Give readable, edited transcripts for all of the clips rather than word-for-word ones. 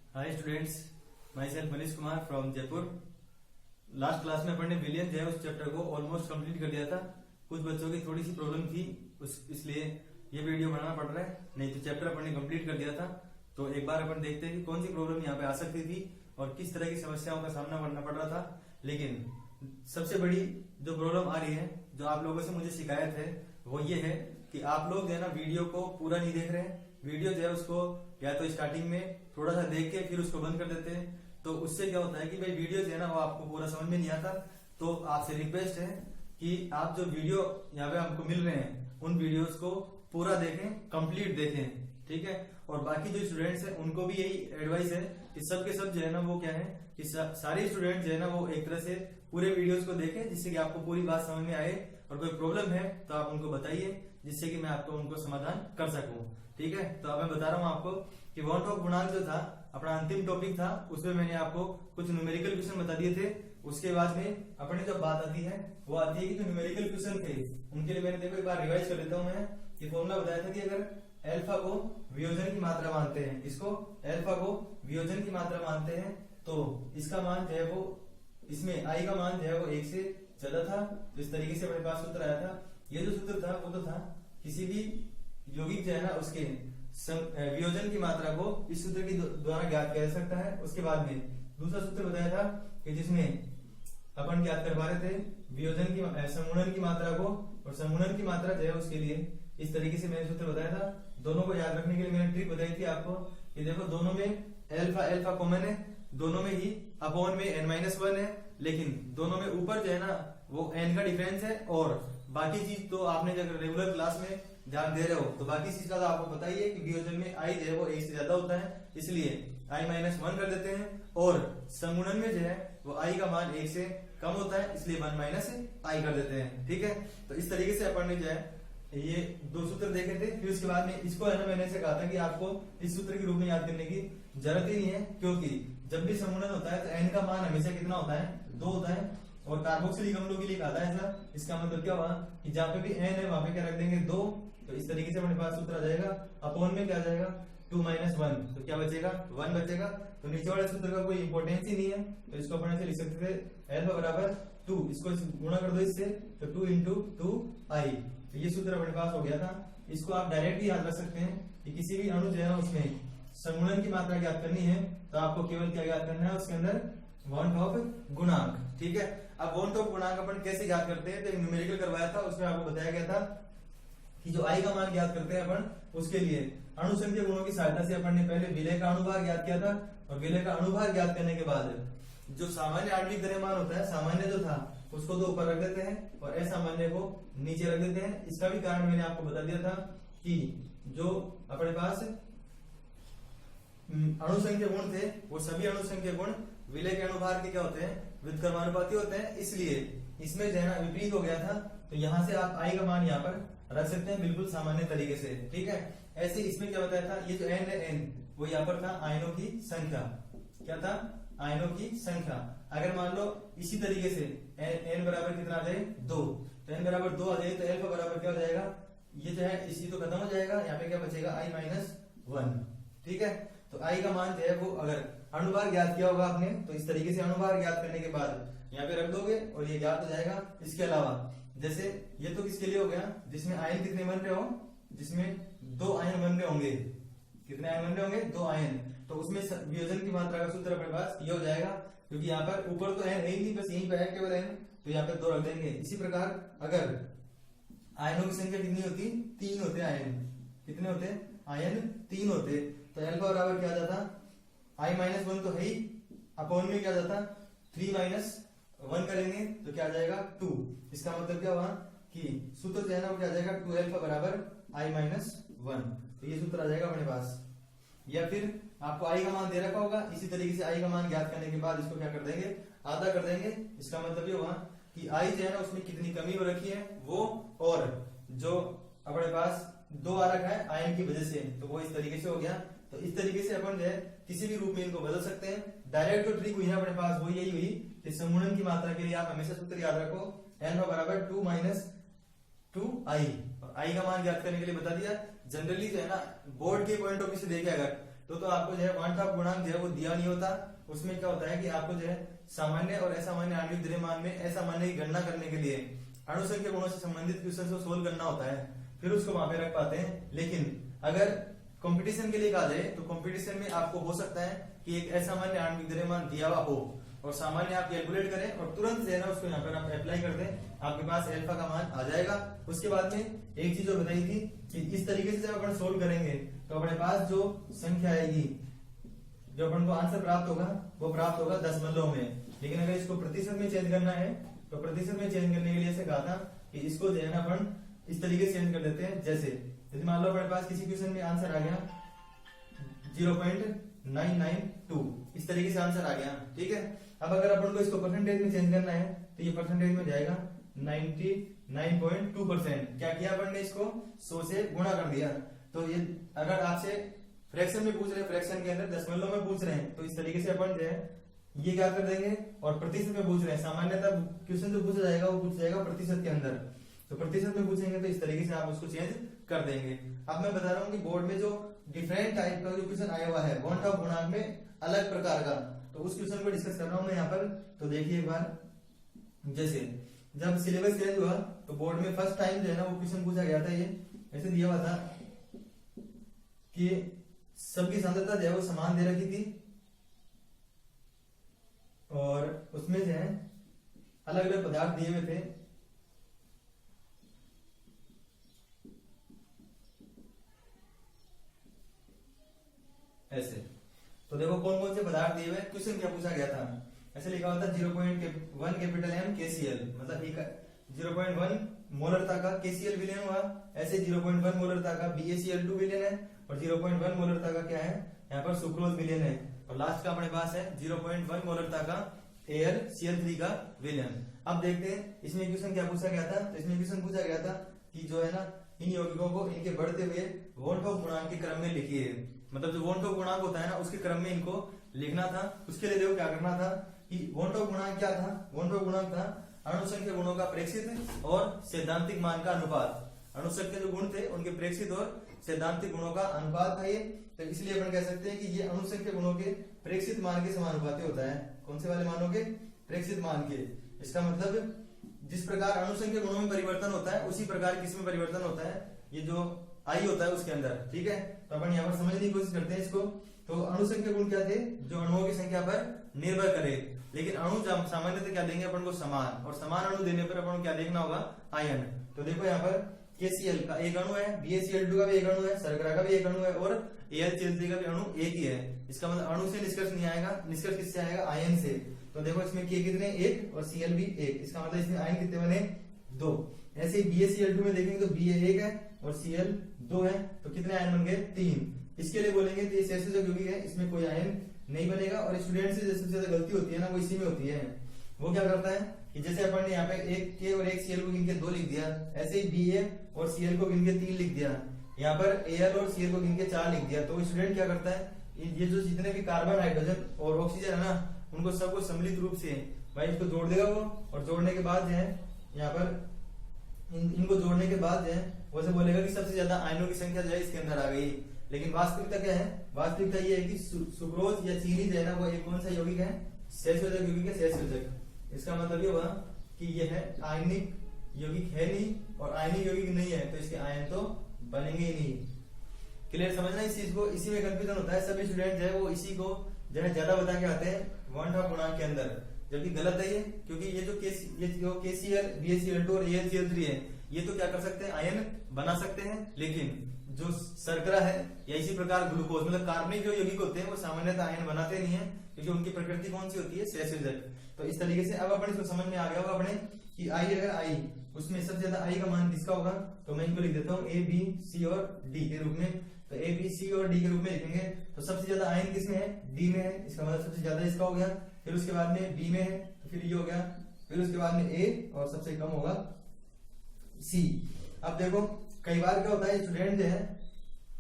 Hi students, my self Manish Kumar from Jaipur. Last class में अपन ने विलियन जो है उस चैप्टर को ऑलमोस्ट कंप्लीट कर दिया था। कुछ बच्चों की थोड़ी सी प्रॉब्लम थी इसलिए ये वीडियो बनाना पड़ रहा है, नहीं तो चैप्टर अपन ने कंप्लीट कर दिया था। तो एक बार अपन देखते हैं कि कौन सी प्रॉब्लम यहाँ पे आ सकती थी और किस तरह की समस्याओं का सामना करना पड़ रहा था। लेकिन सबसे बड़ी जो प्रॉब्लम आ रही है, जो आप लोगों से मुझे शिकायत है, वो ये है कि आप लोग जो है ना वीडियो को पूरा नहीं देख रहे हैं। वीडियो जो है उसको या तो स्टार्टिंग में थोड़ा सा देख के फिर उसको बंद कर देते हैं। तो उससे क्या होता है कि भाई वीडियो जो है ना वो आपको पूरा समझ में नहीं आता। तो आपसे रिक्वेस्ट है कि आप जो वीडियो यहाँ पे आपको मिल रहे हैं उन वीडियोस को पूरा देखें, कंप्लीट देखें, ठीक है। और बाकी जो स्टूडेंट्स हैं उनको भी यही एडवाइस है कि सब के सब जो है ना वो क्या है कि सारे स्टूडेंट जो है ना वो एक तरह से पूरे वीडियोस को देखें, जिससे कि आपको पूरी बात समझ में आए। और कोई प्रॉब्लम है तो आप उनको बताइए, जिससे कि मैं आपको उनको समाधान कर सकूं, ठीक है। तो अब मैं बता रहा हूँ आपको कि वन टॉप गुणांक जो था अपना अंतिम टॉपिक था, उसमें मैंने आपको कुछ न्यूमेरिकल क्वेश्चन बता दिए थे। उसके बाद में अपनी जो बात आती है वो आती है कि जो न्यूमेरिकल क्वेश्चन थे उनके लिए मैंने देखो एक बार रिवाइज कर देता हूँ। मैं ये फॉर्मूला बताया था कि अगर अल्फा को वियोजन की मात्रा मानते हैं, इसको अल्फा को वियोजन की मात्रा मानते हैं, तो इसका मान जो है वो इसमें आई का मान जो है वो 1 से ज्यादा था। तो इस तरीके से अपने पास सूत्र आया था। ये जो सूत्र था वो तो था किसी भी यौगिक जो है ना उसके वियोजन की मात्रा को इस सूत्र के द्वारा ज्ञात किया जा सकता है। उसके बाद में दूसरा सूत्र बताया था कि जिसमें अपन ज्ञात कर पा रहे थे वियोजन की संगुणन की मात्रा को, और संगुणन की मात्रा जो है उसके लिए इस तरीके से मैंने सूत्र बताया था। दोनों को याद रखने के लिए मैंने ट्रिक बताई थी आपको कि देखो दोनों में अल्फा अल्फा कॉमन है, दोनों में ही अपॉन में n-1 है, लेकिन दोनों में ऊपर जो है ना वो n का डिफरेंस है। और बाकी चीज तो आपने जब रेगुलर क्लास में ध्यान दे रहे हो तो बाकी चीज का तो आपको पता ही है कि वियोजन में i जो है वो 1 से ज्यादा होता है, इसलिए i-1 कर देते हैं। और संगुणन में जो है वो i का मान 1 से कम होता है, इसलिए 1 - i कर देते हैं, ठीक है। तो इस तरीके से अपन ने जो है ये दो सूत्र देखे थे। फिर उसके बाद में इसको है ना मैंने ऐसे कहा था कि आपको इस सूत्र के रूप में याद करने की जरूरत ही नहीं है, क्योंकि जब भी संगुणन होता है तो n का मान हमेशा कितना होता है, 2 होता है। और कार्बोक्सिलिक अम्लों के लिए कहा था ऐसा, इसका मतलब क्या हुआ कि जहाँ पे भी n है वहां पे क्या रख देंगे 2। तो इस तरीके से अपने पास सूत्र आ जाएगा। अपॉन में क्या आ जाएगा 2 - 1, तो क्या बचेगा 1 बचेगा। तो नीचे वाले सूत्र का कोई इंपॉर्टेंस ही नहीं है, तो इसको अपन ऐसे लिख सकते थे अल्फा बराबर 2, इसको गुणा कर दो इससे, तो 2 × 2i। तो ये सूत्र अपने पास हो गया था। इसको आप डायरेक्ट भी याद रख सकते हैं कि किसी भी अणु जो है ना उसमें संगुणन की मात्रा ज्ञात करनी है तो आपको केवल क्या ज्ञात करना है, उसके अंदर वन टॉप गुणांक, ठीक है। अब वन टॉप गुणांक अपन कैसे ज्ञात करते हैं, तो एक न्यूमेरिकल करवाया था, उसमें आपको बताया गया था कि जो आई का मान ज्ञात करते हैं अपन, उसके लिए अणुसंख्यक गुणों की सहायता से अपन ने पहले विलय का अणुभार ज्ञात किया था। और विलय का अणुभार ज्ञात करने के बाद जो सामान्य आणविक द्रव्यमान होता है, सामान्य जो था उसको तो ऊपर रख देते हैं और असामान्य को नीचे रख देते हैं। इसका भी कारण मैंने आपको बता दिया था कि जो अपने पास अणुसंख्य गुण थे वो सभी अणुसंख्य गुण विलय के अणुभार के क्या होते हैं, व्युत्क्रमानुपाती होते हैं। इसलिए इसमें जो है ना विपरीत हो गया था, तो यहाँ से आप आई का मान यहाँ पर रख सकते हैं बिल्कुल सामान्य तरीके से, ठीक है। ऐसे इसमें क्या बताया था, ये जो n है n वो यहाँ पर था आयनों की संख्या, क्या था आयनों की संख्या। अगर मान लो इसी तरीके से n बराबर कितना आ जाए 2, तो n बराबर 2 आ जाए तो अल्फा बराबर क्या हो जाएगा, ये जो है इसी तो खत्म हो जाएगा, यहाँ पे क्या बचेगा i-1, ठीक है। तो i का मान जो है वो अगर अणुभार ज्ञात किया होगा आपने तो इस तरीके से अणुभार ज्ञात करने के बाद यहाँ पे रख दोगे और ये ज्ञात हो जाएगा। इसके अलावा जैसे ये तो किसके लिए हो गया, जिसमें आयन कितने बन रहे हो, जिसमें 2 आयन बन रहे होंगे, कितने आयन बन रहे होंगे 2 आयन, तो उसमें वियोजन की मात्रा का सूत्र अपने पास ये हो जाएगा, क्योंकि यहाँ पर ऊपर तो n है ही नहीं, बस यहीं पे है केवल n, तो यहाँ पे 2 रख देंगे। इसी प्रकार अगर आयनों की संख्या कितनी होती, 3 होते आयन, कितने होते आयन 3 होते, तो अल्फा बराबर क्या आ जाता i-1 तो है ही, अपॉन में क्या जाता 3 - 1 करेंगे तो क्या आ जाएगा 2। इसका मतलब क्या हुआ कि सूत्र जो है ना वो क्या आ जाएगा 2 अल्फा बराबर i-1, तो ये सूत्र आ जाएगा अपने पास। या फिर आपको आई का मान दे रखा होगा, इसी तरीके से आई का मान ज्ञात करने के बाद इसको क्या कर देंगे, आधा कर देंगे। इसका मतलब ये हुआ कि आई जो है ना उसमें कितनी कमी हो रखी है वो, और जो अपने पास 2 आ रखा है आयन की वजह से, तो वो इस तरीके से हो गया। तो इस तरीके से अपन जो है किसी भी रूप में इनको बदल सकते हैं। डायरेक्ट जो ट्रिक हुई है अपने पास वो यही हुई कि संगुणन की मात्रा के लिए आप हमेशा सूत्र याद रखो, अल्फा बराबर 2 - 2i, और i का मान ज्ञात करने के लिए बता दिया। जनरली जो है ना बोर्ड के पॉइंट ऑफ व्यू से देखे अगर तो आपको जो है वन टॉप गुणांक जो है वो दिया नहीं होता। उसमें क्या होता है कि आपको जो है सामान्य और असामान्य आणविक द्रव्यमान में असामान्य की गणना करने के लिए अणुसंख्या गुणों से संबंधित क्वेश्चन को सोल्व करना होता है, फिर उसको वहां पे रख पाते हैं। लेकिन अगर कंपटीशन के लिए कहा जाए तो कंपटीशन में आपको हो सकता है कि एक असामान्य आणविक द्रव्यमान दिया हुआ हो और सामान्य आप कैलकुलेट करें और तुरंत जो है ना उसको यहाँ पर आप अप्लाई कर दें, आपके पास अल्फा का मान आ जाएगा। उसके बाद में एक चीज और बताई थी कि इस तरीके से जब अपन सोल्व करेंगे तो अपने पास जो संख्या आएगी, जो अपन को आंसर प्राप्त होगा वो प्राप्त होगा दशमलव में। लेकिन अगर इसको प्रतिशत में चेंज करना है तो प्रतिशत में चेंज करने के लिए ऐसे कहा था कि इसको जो है ना अपन इस तरीके से चेंज कर देते हैं। जैसे यदि मान लो अपने पास किसी क्वेश्चन में आंसर आ गया 0.992, इस तरीके से आंसर आ गया, ठीक है। अब अगर अपन को इसको परसेंटेज में चेंज करना है तो ये परसेंटेज में जाएगा 99.2%। क्या किया अपन ने, इसको 100 से गुणा कर दिया। तो ये अगर आपसे फ्रैक्शन में पूछ रहे हैं, फ्रैक्शन के अंदर दशमलव में पूछ रहे हैं, तो इस तरीके से अपन जो है ये क्या कर देंगे। और प्रतिशत में पूछ रहे हैं, सामान्यतः क्वेश्चन जो पूछा जाएगा वो पूछा जाएगा प्रतिशत के अंदर, तो प्रतिशत में पूछेंगे तो इस तरीके से आप उसको चेंज कर देंगे। अब मैं बता रहा हूँ कि बोर्ड में जो डिफरेंट टाइप का जो क्वेश्चन आया हुआ है वन टॉप गुणांक में अलग प्रकार का, तो उस क्वेश्चन को डिस्कस कर रहा हूँ मैं यहाँ पर। तो देखिए एक बार, जैसे जब सिलेबस चेंज हुआ तो बोर्ड में फर्स्ट टाइम जो है ना वो क्वेश्चन पूछा गया था, ये ऐसे दिया हुआ था कि सबकी सांद्रता जो है वो समान दे रखी थी और उसमें जो है अलग अलग पदार्थ दिए हुए थे। ऐसे तो देखो कौन कौन से पदार्थ दिए हुए, क्वेश्चन क्या पूछा गया था, ऐसे लिखा हुआ था 0.1 कैपिटल M KCl, मतलब 0.1 मोलरता का KCl विलयन हुआ। ऐसे 0.1 मोलरता का BaCl2 विलयन है और 0.1 मोलरता का क्या है यहाँ पर सुक्रोज विलयन है। और लास्ट का अपने पास है 0.1 मोलरता का AlCl3 का विलयन। अब देखते हैं इसमें क्वेश्चन क्या पूछा गया था। तो इसमें क्वेश्चन पूछा गया था कि जो है ना इन यौगिकों को इनके बढ़ते हुए वॉन टॉप गुणांक के क्रम में लिखिए, मतलब जो वॉन टॉप गुणांक होता है ना उसके क्रम में इनको लिखना था। उसके लिए देखो क्या करना था कि वॉन टॉप गुणांक क्या था, वॉन टॉप गुणांक था अणुसंख्या गुणों का प्रेक्षित और सैद्धांतिक मान का अनुपात। अणुसंख्या जो गुण थे उनके प्रेक्षित और सैद्धांतिक गुणों का अनुपात था ये, तो इसलिए अपन कह सकते हैं कि ये अणुसंख्या गुणों के प्रेक्षित मान के समानुपाती होता है। कौन से वाले मानों के, प्रेक्षित मान के। इसका मतलब जिस प्रकार अणुसंख्या गुणों में परिवर्तन होता है उसी प्रकार किसमें परिवर्तन होता है, ये जो आई होता है उसके अंदर, ठीक है। तो अपन यहाँ पर समझने की कोशिश करते हैं इसको। तो अणुसंख्या गुण क्या थे, जो अणुओं की संख्या पर निर्भर करे, लेकिन अणु सामान्यतः क्या देंगे अपन को समान, और समान अणु देने पर अपन को क्या देखना होगा, आयन। तो देखो यहाँ पर KCl का एक अणु है, BaCl2 का भी एक अणु है, शर्करा का भी एक अणु है और AlCl3 का भी अणु एक ही है। इसका मतलब अणु से निष्कर्ष नहीं आएगा, निष्कर्ष किससे आएगा, आयन से। तो देखो इसमें K कितने, एक, और Cl भी एक, इसका मतलब इसमें आयन कितने बने, 2। ऐसे ही BaCl2 में देखेंगे तो Ba एक है और Cl 2 है, तो कितने आयन बन गए, 3। इसके लिए बोलेंगे तो ये सहसंयोजक यौगिक है, इसमें कोई आयन नहीं बनेगा। और स्टूडेंट से सबसे ज्यादा गलती होती है ना वो इसी में होती है। वो क्या करता है कि जैसे अपन ने यहाँ पे एक K और एक Cl को गिन के 2 लिख दिया, ऐसे ही Ba और Cl को गिन के 3 लिख दिया, यहाँ पर Al और Cl को गिन के 4 लिख दिया। तो स्टूडेंट क्या करता है, ये जो जितने भी कार्बन, हाइड्रोजन और ऑक्सीजन है ना उनको सबको सम्मिलित रूप से भाई इसको जोड़ देगा वो, और जोड़ने के बाद जो है यहाँ पर इनको जोड़ने के बाद जो है वो से बोलेगा कि सबसे ज्यादा आयनों की संख्या जो है इसके अंदर आ गई। लेकिन वास्तविकता क्या है, वास्तविकता ये है कि सुक्रोज या चीनी जो है ना वो एक कौन सा यौगिक है, सहसंयोजक यौगिक है, सहसंयोजक। इसका मतलब ये हुआ कि ये है आयनिक यौगिक है नहीं, और आयनिक यौगिक नहीं है तो इसके आयन तो बनेंगे ही नहीं। क्लियर समझना इस चीज को, इसी में कंफ्यूजन होता है। सभी स्टूडेंट जो है वो इसी को जो है ज्यादा बता के आते हैं वन टॉप गुणांक के अंदर, जबकि गलत है ये। क्योंकि ये जो KCl, BaCl2 और AlCl3 है ये तो क्या कर सकते हैं, आयन बना सकते हैं। लेकिन जो शर्करा है या इसी प्रकार ग्लूकोज, मतलब कार्बनिक जो यौगिक होते हैं वो सामान्यतः आयन बनाते नहीं है, क्योंकि उनकी प्रकृति कौन सी होती है, सहसंयोजक। तो इस तरीके से अब अपन इसको समझ में आ गया होगा अपने कि आई अगर आई उसमें सबसे ज्यादा आई का मान किसका होगा, तो मैं इनको लिख देता हूँ A, B, C और D के रूप में। तो A, B, C और D के रूप में लिखेंगे तो सबसे ज्यादा आयन किसमें है, D में है, इसका मतलब सबसे ज्यादा इसका हो गया। फिर उसके बाद में B में है तो फिर ये हो गया, फिर उसके बाद में A और सबसे कम होगा C। अब देखो कई बार क्या होता है, स्टूडेंट जो है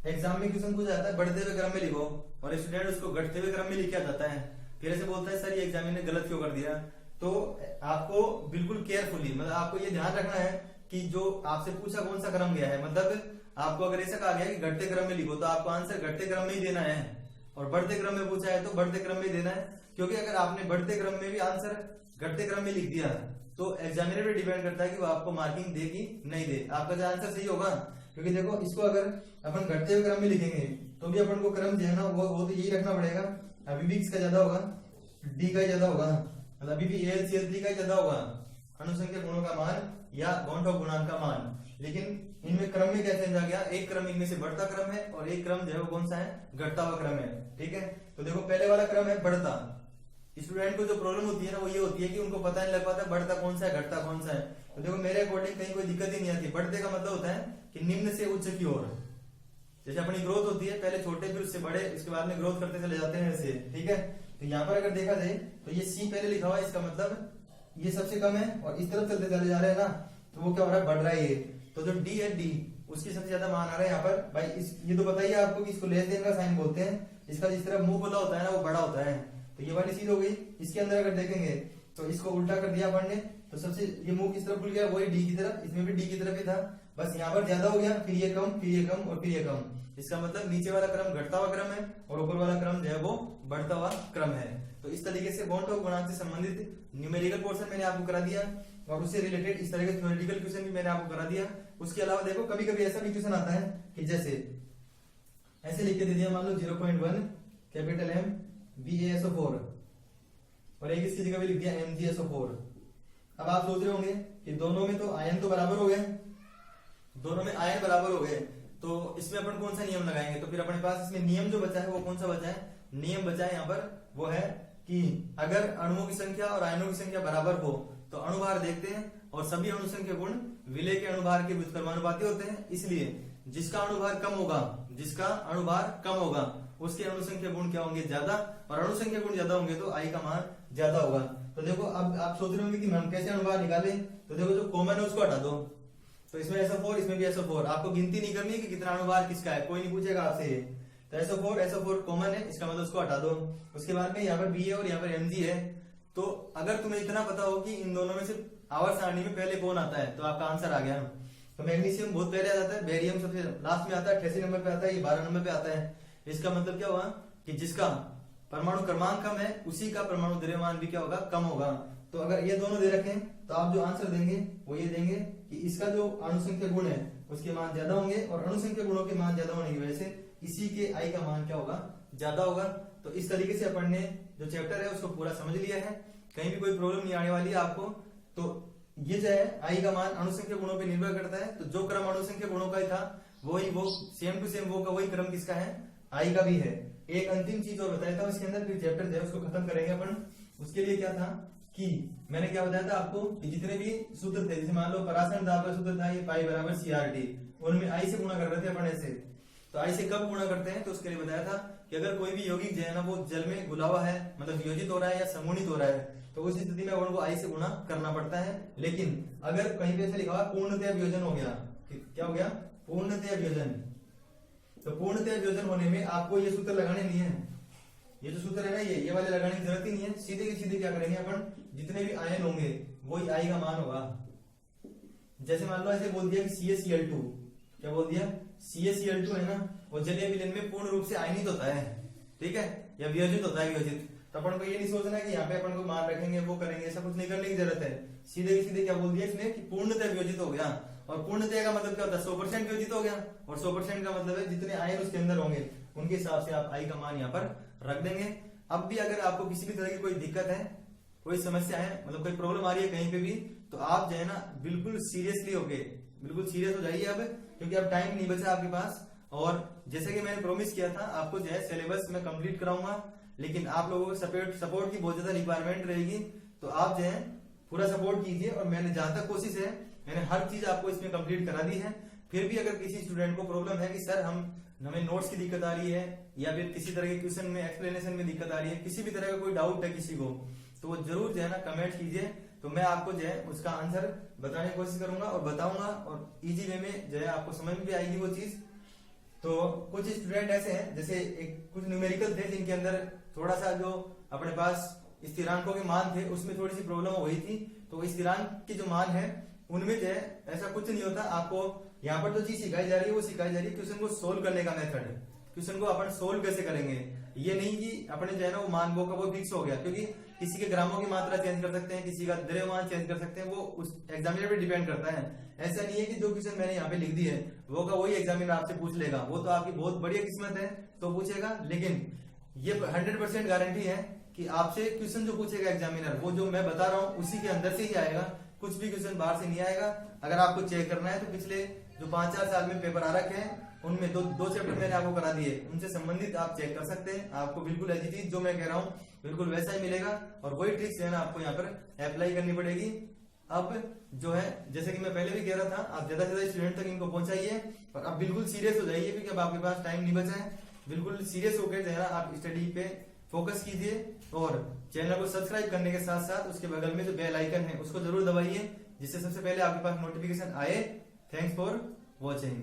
एग्जाम में क्वेश्चन पूछा जाता है बढ़ते हुए क्रम में लिखो, और स्टूडेंट उसको घटते हुए क्रम में लिखा जाता है। फिर ऐसे बोलता है सर ये एग्जामिनर ने गलत क्यों कर दिया। तो आपको बिल्कुल केयरफुली, मतलब आपको ये ध्यान रखना है कि जो आपसे पूछा कौन सा क्रम गया है, मतलब आपको अगर ऐसा कहा गया कि घटते क्रम में लिखो तो आपको आंसर घटते क्रम में ही देना है। और बढ़ते क्रम में पूछा है तो बढ़ते क्रम में देना है, क्योंकि अगर आपने बढ़ते क्रम में भी आंसर घटते क्रम में लिख दिया तो एग्जामिनर पे डिपेंड करता है कि वो आपको मार्किंग दे कि नहीं दे, आपका जो आंसर सही होगा। क्योंकि देखो इसको अगर अपन घटते हुए क्रम में लिखेंगे तो भी अपन को क्रम जो है ना वो तो यही रखना पड़ेगा, अभी भी इसका ज्यादा होगा, डी का ज्यादा होगा, मतलब अभी भी ALCL3 का ज्यादा होगा अनुसंख्यक गुणों का मान या बॉन्ड ऑफ गुणांक का मान। लेकिन इनमें क्रम में क्या चेंज आ गया, एक क्रम इनमें से बढ़ता क्रम है और एक क्रम जो है वो कौन सा है, घटता हुआ क्रम है। ठीक है, तो देखो पहले वाला क्रम है बढ़ता। स्टूडेंट को जो प्रॉब्लम होती है ना वो ये होती है कि उनको पता नहीं लग पाता बढ़ता कौन सा है घटता कौन सा है। तो देखो मेरे अकॉर्डिंग कहीं कोई दिक्कत ही नहीं आती। बढ़ते का मतलब होता है कि निम्न से उच्च की ओर, जैसे अपनी ग्रोथ होती है पहले छोटे फिर उससे बड़े, इसके बाद में ग्रोथ करते चले जाते हैं ऐसे। ठीक है, तो यहाँ पर अगर देखा जाए तो ये C पहले लिखा हुआ है, इसका मतलब ये सबसे कम है और इस तरफ चलते चले जा रहे हैं ना, तो वो क्या हो रहा है, बढ़ रहा है ये। तो जो D है D उसकी सबसे ज्यादा मान आ रहा है यहाँ पर भाई। ये तो बताइए आपको कि इसको लेस देन का साइन बोलते हैं, इसका जिस तरह मुंह खुला होता है ना वो बड़ा होता है। तो ये वाली चीज हो गई। इसके अंदर अगर देखेंगे तो इसको उल्टा कर दिया अपन ने, तो सबसे ये मुंह किस तरफ खुल गया, वही डी की तरफ, इसमें भी डी की तरफ ही था, बस यहाँ पर ज्यादा हो गया, फिर ये कम, फिर ये कम और फिर ये कम। इसका मतलब नीचे वाला क्रम घटता हुआ क्रम है और ऊपर वाला क्रम जो है वो बढ़ता हुआ क्रम है। तो इस तरीके से बॉन्ड ऑफ गुणांक से संबंधित न्यूमेरिकल पोर्शन मैंने आपको करा दिया और उससे रिलेटेड इस तरह के थ्योरेटिकल क्वेश्चन भी मैंने आपको करा दिया। उसके अलावा देखो कभी कभी ऐसा भी क्वेश्चन आता है कि जैसे ऐसे लिख के दे दिया, मान लो 0.1 कैपिटल M BaSO4 और एक इसकी जगह भी लिख दिया MgSO4। अब आप सोच रहे होंगे कि दोनों में तो आयन तो बराबर हो गए, दोनों में आयन बराबर हो गए, तो इसमें अपन कौन सा नियम लगाएंगे। तो फिर अपने पास इसमें नियम जो बचा है वो कौन सा बचा है, नियम बचा है यहाँ पर वो है कि अगर अणुओं की संख्या और आयनों की संख्या बराबर हो तो अणुभार देखते हैं और सभी अणुसंख्या गुण विलय के अणुभार के व्युत्क्रमानुपाती होते हैं। इसलिए जिसका अणुभार कम होगा, जिसका अणुभार कम होगा उसके अणुसंख्या गुण क्या होंगे, ज्यादा, और अणुसंख्या गुण ज्यादा होंगे तो आई का मान ज्यादा होगा। तो देखो अब आप सोच रहे होंगे कि हम कैसे अणुभार निकाले, तो देखो जो कॉमन है उसको हटा दो, तो इसमें SO4 इसमें भी SO4, आपको गिनती नहीं करनी है कि कितना अणुभार किसका है, कोई नहीं पूछेगा आपसे ये। तो SO4 कॉमन है, इसका मतलब उसको हटा दो। उसके बाद में यहाँ पर B है और यहाँ पर Mg है। तो अगर तुम्हें इतना पता हो कि इन दोनों में से आवर्त सारणी में पहले कौन आता है तो आपका आंसर आ गया। तो मैग्नीशियम बहुत पहले आ जाता है, बेरियम सबसे लास्ट में आता है, 88 नंबर पे आता है, ये 12 नंबर पे आता है। इसका मतलब क्या हुआ कि जिसका परमाणु क्रमांक कम है उसी का परमाणु द्रव्यमान भी क्या होगा, कम होगा। तो अगर ये दोनों दे रखे हैं तो आप जो आंसर देंगे वो ये देंगे कि इसका जो अणुसंख्या गुण है उसके मान ज्यादा होंगे और अणुसंख्या गुणों के मान ज्यादा होने की वजह से इसी के आई का मान क्या होगा, ज्यादा होगा। तो इस तरीके से अपन ने जो चैप्टर है उसको पूरा समझ लिया है, कहीं भी कोई प्रॉब्लम नहीं आने वाली है आपको। तो ये जो है आई का मान अणुसंख्या गुणों पे निर्भर करता है। तो जो क्रम अणुसंख्या गुणों का ही था वही वो सेम टू सेम वो का वही क्रम किसका है, आई का भी है। एक अंतिम चीज और बताया था इसके अंदर, फिर चैप्टर जो है उसको खत्म करेंगे अपन। उसके लिए क्या था कि मैंने क्या बताया था आपको कि जितने भी सूत्र थे, जैसे मान लो परासरण दाब का सूत्र था ये पाई बराबर CRT, उनमें आई से गुणा कर रहे थे अपन ऐसे। तो आई से कब गुणा करते हैं, तो उसके लिए बताया था कि अगर कोई भी यौगिक जो है ना वो जल में घुला हुआ है, मतलब वियोजित हो रहा है या समूहित हो रहा है, तो उस स्थिति में उनको आई से गुणा करना पड़ता है। लेकिन अगर कहीं पे ऐसे लिखा हुआ पूर्णतया वियोजन हो गया, क्या हो गया, पूर्णतया वियोजन, तो पूर्णतया वियोजन होने में आपको ये सूत्र लगाने नहीं है, ये जो सूत्र है ना ये वाले लगाने की जरूरत ही नहीं है। सीधे की सीधे क्या करेंगे अपन, जितने भी आयन होंगे वही आई का मान होगा। जैसे मान लो ऐसे बोल दिया कि CaCl2, क्या बोल दिया, CaCl2 है ना, वो जलीय विलयन में पूर्ण रूप से आयनित होता है, ठीक है, या वियोजित होता है, वियोजित। तो अपन को ये नहीं सोचना कि यहाँ पे अपन को मान रखेंगे वो करेंगे, ऐसा कुछ नहीं करने की जरूरत है। सीधे सीधे क्या बोल दिया इसने कि पूर्णतः वियोजित हो गया, और पूर्णतः का मतलब क्या होता है, 100% वियोजित हो गया, और 100% का मतलब है जितने आयन उसके अंदर होंगे उनके हिसाब से आप आई का मान यहाँ पर रख देंगे। अब भी अगर आपको किसी भी तरह की कोई दिक्कत है, कोई समस्या है, मतलब कोई प्रॉब्लम आ रही है कहीं पे भी, तो आप जो है ना बिल्कुल सीरियसली होके बिल्कुल सीरियस हो जाइए अब, क्योंकि अब टाइम नहीं बचा आपके पास। और जैसे कि मैंने प्रॉमिस किया था आपको जो है सिलेबस में कंप्लीट कराऊंगा, लेकिन आप लोगों को सपोर्ट की बहुत ज्यादा रिक्वायरमेंट रहेगी, तो आप जो है पूरा सपोर्ट कीजिए। और मैंने जहां तक कोशिश है मैंने हर चीज आपको इसमें कंप्लीट करा दी है। फिर भी अगर किसी स्टूडेंट को प्रॉब्लम है कि सर हमें नोट्स की दिक्कत आ रही है, या फिर किसी तरह के क्वेश्चन में एक्सप्लेनेशन में दिक्कत आ रही है, किसी भी तरह का कोई डाउट है किसी को, तो वो जरूर जो है ना कमेंट कीजिए, तो मैं आपको जो है उसका आंसर बताने की कोशिश करूंगा और बताऊंगा, और इजी वे में जो है आपको समझ में भी आएगी वो चीज। तो कुछ स्टूडेंट ऐसे हैं, जैसे कुछ न्यूमेरिकल थे जिनके अंदर थोड़ा सा जो अपने पास स्थिरांकों के मान थे उसमें थोड़ी सी प्रॉब्लम हो गई थी। तो स्थिरांक के जो मान है उनमें जो है ऐसा कुछ नहीं होता, आपको यहाँ पर जो चीज सिखाई जा रही है वो सिखाई जा रही है क्वेश्चन को सोल्व करने का मेथड, क्वेश्चन को अपन सोल्व कैसे करेंगे, ये नहीं कि अपने जो है ना वो मान वो का वो फिक्स हो गया, क्योंकि किसी के ग्रामों की मात्रा चेंज कर सकते हैं, किसी का द्रव्यमान चेंज कर सकते हैं, वो उस एग्जामिनर पे डिपेंड करता है। ऐसा नहीं है कि जो क्वेश्चन मैंने यहाँ पे लिख दी है वो का वही एग्जामिनर आपसे पूछ लेगा, वो तो आपकी बहुत बढ़िया किस्मत है तो पूछेगा, लेकिन ये 100% गारंटी है कि आपसे क्वेश्चन जो पूछेगा एग्जामिनर वो जो मैं बता रहा हूँ उसी के अंदर से ही आएगा, कुछ भी क्वेश्चन बाहर से नहीं आएगा। अगर आपको चेक करना है तो पिछले जो 5-4 साल में पेपर आ रखे हैं उनमें दो चैप्टर मैंने आपको करा दिए, उनसे संबंधित आप चेक कर सकते हैं। आपको बिल्कुल ऐसी चीज जो मैं कह रहा हूँ बिल्कुल वैसा ही मिलेगा, और वही ट्रिक्स है ना आपको यहाँ पर अप्लाई करनी पड़ेगी। अब जो है जैसे कि मैं पहले भी कह रहा था, आप ज्यादा से ज्यादा स्टूडेंट तक इनको पहुंचाइए, और अब बिल्कुल सीरियस हो जाइए क्योंकि अब आपके पास टाइम नहीं बचा है। बिल्कुल सीरियस होकर जो है ना आप स्टडी पे फोकस कीजिए, और चैनल को सब्सक्राइब करने के साथ साथ उसके बगल में जो बेल आइकन है उसको जरूर दबाइए, जिससे सबसे पहले आपके पास नोटिफिकेशन आए। Thanks for watching.